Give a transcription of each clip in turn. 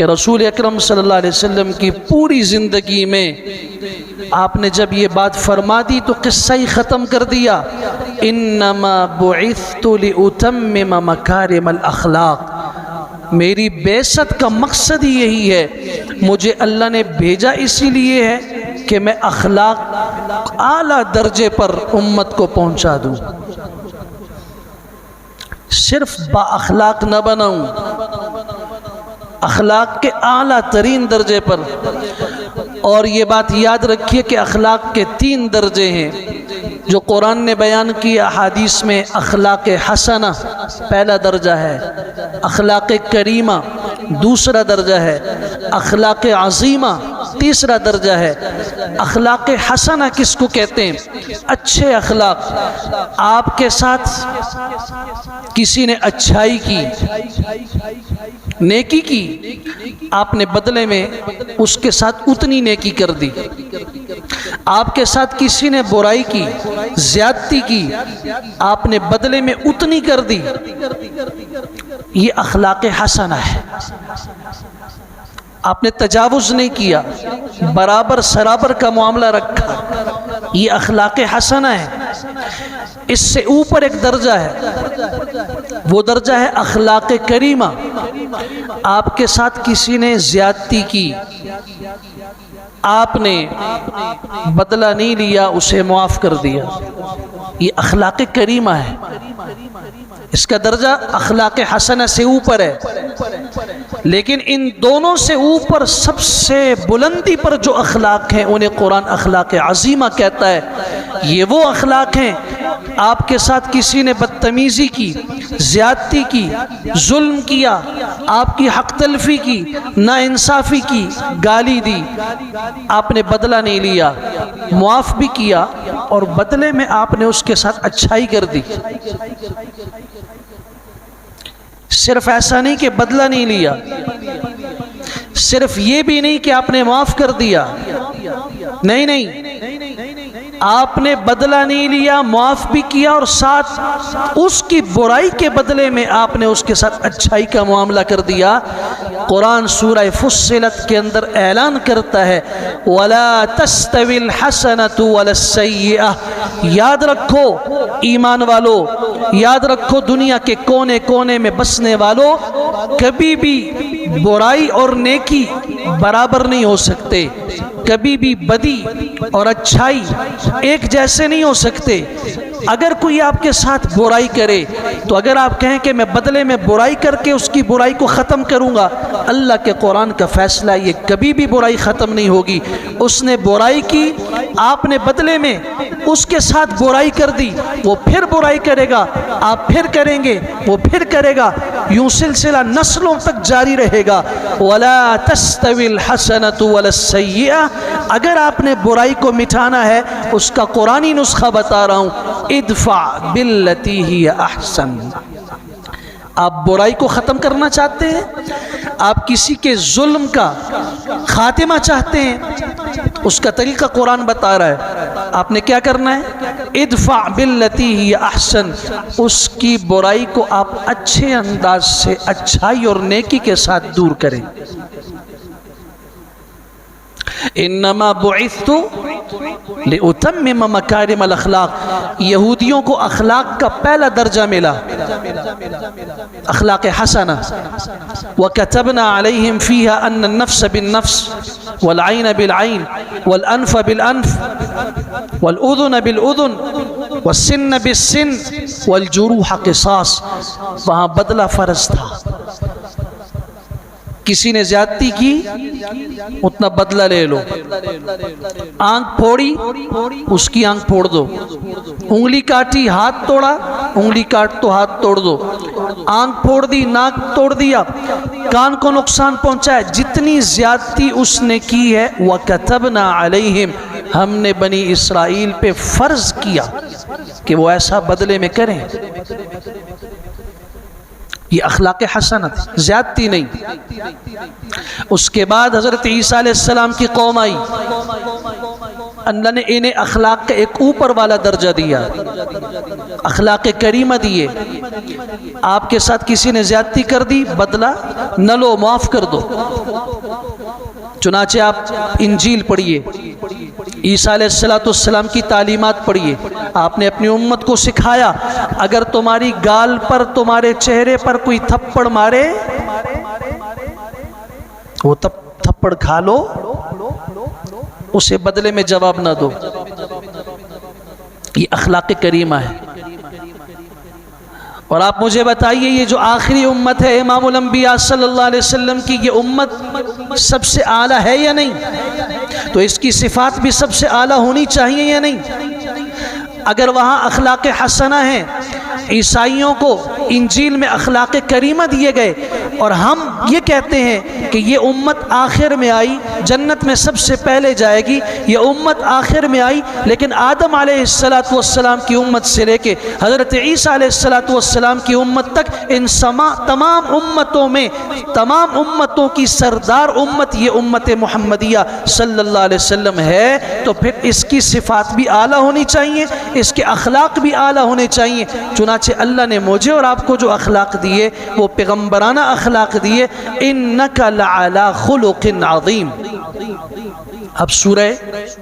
کہ رسول اکرم صلی اللہ علیہ وسلم کی پوری زندگی میں آپ نے جب یہ بات فرما دی تو قصہ ہی ختم کر دیا، انما بعثت لأتمم مکارم الاخلاق، میری بعثت کا مقصد ہی یہی ہے، مجھے اللہ نے بھیجا اسی لیے ہے کہ میں اخلاق اعلیٰ درجے پر امت کو پہنچا دوں، صرف با اخلاق نہ بناؤں، اخلاق کے اعلیٰ ترین درجے پر۔ اور یہ بات یاد رکھیے کہ اخلاق کے 3 درجے ہیں جو قرآن نے بیان کیا احادیث میں۔ اخلاق حسنہ پہلا درجہ ہے، اخلاق کریمہ دوسرا درجہ ہے، اخلاق عظیمہ تیسرا درجہ ہے۔ اخلاق حسنہ کس کو کہتے ہیں؟ اچھے اخلاق، آپ کے ساتھ کسی نے اچھائی کی، نیکی کی، آپ نے بدلے میں اس کے ساتھ اتنی نیکی کر دی۔ آپ کے ساتھ کسی نے برائی کی، زیادتی کی، آپ نے بدلے میں اتنی کر دی، یہ اخلاق حسنہ ہے۔ آپ نے تجاوز نہیں کیا، برابر سرابر کا معاملہ رکھا، یہ اخلاق حسنہ ہے۔ اس سے اوپر ایک درجہ ہے، وہ درجہ ہے اخلاق کریمہ۔ آپ کے ساتھ کسی نے زیادتی کی، آپ نے بدلہ نہیں لیا، اسے معاف کر دیا، یہ اخلاق کریمہ ہے۔ اس کا درجہ اخلاق حسنہ سے اوپر ہے۔ لیکن ان دونوں سے اوپر سب سے بلندی پر جو اخلاق ہیں انہیں قرآن اخلاق عظیمہ کہتا ہے۔ یہ وہ اخلاق ہیں، آپ کے ساتھ کسی نے بدتمیزی کی، زیادتی کی، ظلم کیا، آپ کی حق تلفی کی، ناانصافی کی، گالی دی، آپ نے بدلہ نہیں لیا، معاف بھی کیا، اور بدلے میں آپ نے اس کے ساتھ اچھائی کر دی۔ صرف ایسا نہیں کہ بدلہ نہیں لیا، صرف یہ بھی نہیں کہ آپ نے معاف کر دیا، نہیں، آپ نے بدلہ نہیں لیا، معاف بھی کیا، اور ساتھ اس کی برائی کے بدلے میں آپ نے اس کے ساتھ اچھائی کا معاملہ کر دیا۔ قرآن سورہ فصلت کے اندر اعلان کرتا ہے وَلَا تَسْتَوِي الْحَسَنَةُ وَلَا السَّيِّئَةُ، یاد رکھو ایمان والو، یاد رکھو دنیا کے کونے کونے میں بسنے والو، کبھی بھی برائی اور نیکی برابر نہیں ہو سکتے، کبھی بھی بدی اور اچھائی ایک جیسے نہیں ہو سکتے۔ اگر کوئی آپ کے ساتھ برائی کرے تو اگر آپ کہیں کہ میں بدلے میں برائی کر کے اس کی برائی کو ختم کروں گا، اللہ کے قرآن کا فیصلہ یہ کبھی بھی برائی ختم نہیں ہوگی۔ اس نے برائی کی، آپ نے بدلے میں اس کے ساتھ برائی کر دی، وہ پھر برائی کرے گا، آپ پھر کریں گے، وہ پھر کرے گا، یوں سلسلہ نسلوں تک جاری رہے گا۔ وَلَا تَسْتَوِي الْحَسَنَةُ وَلَا السَّيِّئَةُ، اگر آپ نے برائی کو مٹھانا ہے، اس کا قرآنی نسخہ بتا رہا ہوں، ادفع باللتی ہی احسن۔ آپ برائی کو ختم کرنا چاہتے ہیں، آپ کسی کے ظلم کا خاتمہ چاہتے ہیں، اس کا طریقہ قرآن بتا رہا ہے۔ آپ نے کیا کرنا ہے؟ ادفع باللتی ہی احسن، اس کی برائی کو آپ اچھے انداز سے اچھائی اور نیکی کے ساتھ دور کریں۔ انما بعثت لأتمم مکارم الاخلاق، یہودیوں کو اخلاق کا پہلا درجہ ملا، اخلاق حسنہ۔ وَكَتَبْنَا عَلَيْهِمْ فِيهَا أَنَّ النَّفْسَ بِالنَّفْسِ وَالْعَيْنَ بِالْعَيْنِ وَالْأَنْفَ بِالْأَنْفِ وَالْأُذُنَ بِالْأُذُنِ وَالسِّنَّ بِالسِّنِّ وَالْجُرُوحَ قِصَاص، وہاں بدلہ فرض تھا۔ کسی نے زیادتی کی، اتنا بدلہ لے لو۔ آنکھ پھوڑی، اس کی آنکھ پھوڑ دو۔ انگلی کاٹی، ہاتھ توڑا، انگلی کاٹ تو ہاتھ توڑ دو۔ آنکھ پھوڑ دی، ناک توڑ دیا، کان کو نقصان پہنچایا، جتنی زیادتی اس نے کی ہے وَكَتَبْنَا عَلَيْهِمْ، ہم نے بنی اسرائیل پہ فرض کیا کہ وہ ایسا بدلے میں کریں۔ یہ اخلاق حسنت، زیادتی نہیں۔ اس کے بعد حضرت عیسیٰ علیہ السلام کی قوم آئی، اللہ نے انہیں اخلاق کا ایک اوپر والا درجہ دیا، اخلاق کریمہ دیے۔ آپ کے ساتھ کسی نے زیادتی کر دی، بدلہ نہ لو، معاف کر دو۔ چنانچہ آپ انجیل پڑھیے، عیسیٰ علیہ السلام کی تعلیمات پڑھیے، آپ نے اپنی امت کو سکھایا اگر تمہاری گال پر، تمہارے چہرے پر کوئی تھپڑ مارے، وہ تھپڑ کھا لو، اسے بدلے میں جواب نہ دو۔ یہ اخلاق کریمہ ہے۔ اور آپ مجھے بتائیے، یہ جو آخری امت ہے امام الانبیاء صلی اللہ علیہ وسلم کی، یہ امت سب سے اعلیٰ ہے یا نہیں؟ تو اس کی صفات بھی سب سے اعلیٰ ہونی چاہیے یا نہیں؟ اگر وہاں اخلاق حسنہ ہیں، عیسائیوں کو انجیل میں اخلاق کریمہ دیے گئے، اور ہم یہ کہتے ہیں کہ یہ امت آخر میں آئی، جنت میں سب سے پہلے جائے گی، یہ امت آخر میں آئی، لیکن آدم علیہ السلام کی امت سے لے کے حضرت عیسیٰ علیہ السلام کی امت تک، ان تمام امتوں میں، تمام امتوں کی سردار امت یہ امت محمدیہ صلی اللہ علیہ وسلم ہے۔ تو پھر اس کی صفات بھی اعلیٰ ہونی چاہیے، اس کے اخلاق بھی اعلیٰ ہونے چاہیے۔ چنانچہ اللہ نے مجھے اور آپ کو جو اخلاق دیے وہ پیغمبرانہ اخلاق دیے، اِنَّكَ لَعَلَىٰ خُلُقٍ عَظِيمٍ۔ اب سورہ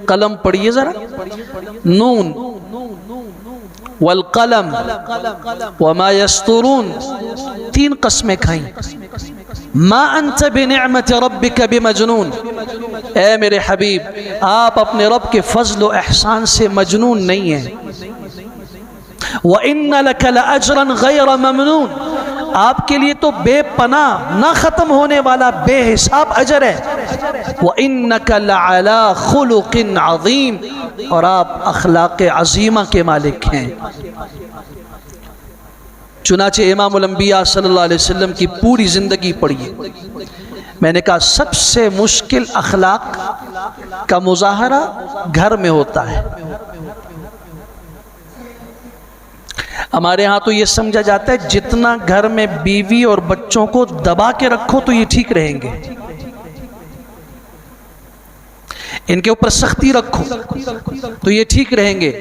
قلم پڑھیے ذرا، نون والقلم وما يسطرون، 3 قسمیں کھائیں۔ ما انت بنعمت ربک بمجنون، اے میرے حبیب آپ اپنے رب کے فضل و احسان سے مجنون نہیں ہیں۔ وَإِنَّ لَكَ لَأَجْرًا غَيْرَ مَمْنُونَ، آپ کے لیے تو بے پناہ نہ ختم ہونے والا بے حساب اجر ہے۔ وَإِنَّكَ لَعَلَىٰ خُلُقٍ عَظِيمٍ، اور آپ اخلاق عظیمہ کے مالک ہیں۔ چنانچہ امام الانبیاء صلی اللہ علیہ وسلم کی پوری زندگی پڑھیے۔ میں نے کہا سب سے مشکل اخلاق کا مظاہرہ گھر میں ہوتا ہے۔ ہمارے ہاں تو یہ سمجھا جاتا ہے جتنا گھر میں بیوی اور بچوں کو دبا کے رکھو تو یہ ٹھیک رہیں گے، ان کے اوپر سختی رکھو تو یہ ٹھیک رہیں گے۔